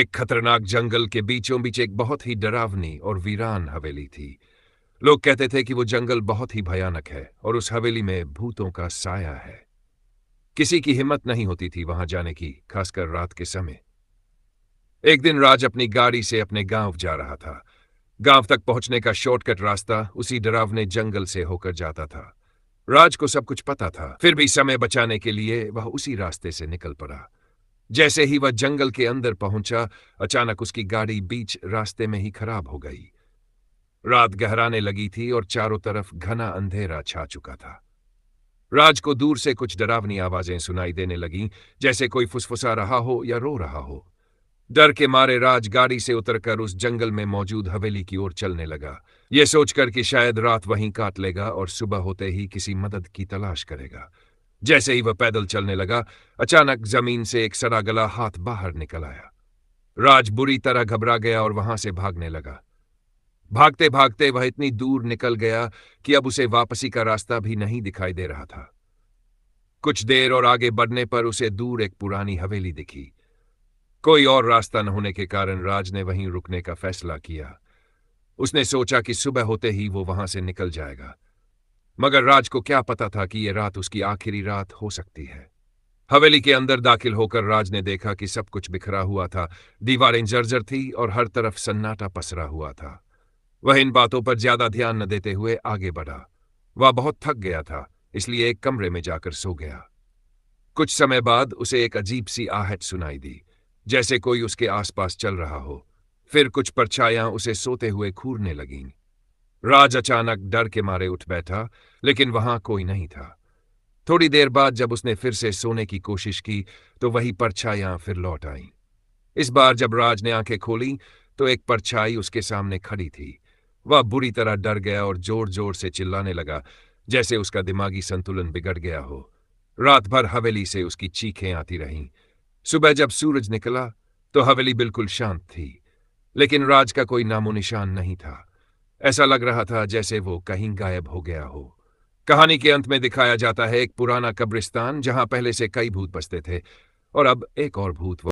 एक खतरनाक जंगल के बीचों बीच एक बहुत ही डरावनी और वीरान हवेली थी। लोग कहते थे कि वो जंगल बहुत ही भयानक है और उस हवेली में भूतों का साया है। किसी की हिम्मत नहीं होती थी वहां जाने की, खासकर रात के समय। एक दिन राज अपनी गाड़ी से अपने गांव जा रहा था। गांव तक पहुंचने का शॉर्टकट रास्ता उसी डरावने जंगल से होकर जाता था। राज को सब कुछ पता था, फिर भी समय बचाने के लिए वह उसी रास्ते से निकल पड़ा। जैसे ही वह जंगल के अंदर पहुंचा, अचानक उसकी गाड़ी बीच रास्ते में ही खराब हो गई। रात गहराने लगी थी और चारों तरफ घना अंधेरा छा चुका था। राज को दूर से कुछ डरावनी आवाजें सुनाई देने लगीं, जैसे कोई फुसफुसा रहा हो या रो रहा हो। डर के मारे राज गाड़ी से उतरकर उस जंगल में मौजूद हवेली की ओर चलने लगा, यह सोचकर कि शायद रात वहीं काट लेगा और सुबह होते ही किसी मदद की तलाश करेगा। जैसे ही वह पैदल चलने लगा, अचानक जमीन से एक सड़ा गला हाथ बाहर निकल आया। राज बुरी तरह घबरा गया और वहां से भागने लगा। भागते भागते वह इतनी दूर निकल गया कि अब उसे वापसी का रास्ता भी नहीं दिखाई दे रहा था। कुछ देर और आगे बढ़ने पर उसे दूर एक पुरानी हवेली दिखी। कोई और रास्ता न होने के कारण राज ने वहीं रुकने का फैसला किया। उसने सोचा कि सुबह होते ही वो वहां से निकल जाएगा, मगर राज को क्या पता था कि यह रात उसकी आखिरी रात हो सकती है। हवेली के अंदर दाखिल होकर राज ने देखा कि सब कुछ बिखरा हुआ था। दीवारें जर्जर थी और हर तरफ सन्नाटा पसरा हुआ था। वह इन बातों पर ज्यादा ध्यान न देते हुए आगे बढ़ा। वह बहुत थक गया था, इसलिए एक कमरे में जाकर सो गया। कुछ समय बाद उसे एक अजीब सी आहट सुनाई दी, जैसे कोई उसके आसपास चल रहा हो। फिर कुछ परछायां उसे सोते हुए घूरने लगीं। राज अचानक डर के मारे उठ बैठा, लेकिन वहां कोई नहीं था। थोड़ी देर बाद जब उसने फिर से सोने की कोशिश की, तो वही परछायां फिर लौट आईं। इस बार जब राज ने आंखें खोलीं, तो एक परछाई उसके सामने खड़ी थी। वह बुरी तरह डर गया और जोर जोर से चिल्लाने लगा, जैसे उसका दिमागी संतुलन बिगड़ गया हो। रात भर हवेली से उसकी चीखें आती रहीं। सुबह जब सूरज निकला, तो हवेली बिल्कुल शांत थी, लेकिन राज का कोई नामो निशान नहीं था। ऐसा लग रहा था जैसे वो कहीं गायब हो गया हो। कहानी के अंत में दिखाया जाता है एक पुराना कब्रिस्तान, जहां पहले से कई भूत बसते थे और अब एक और भूत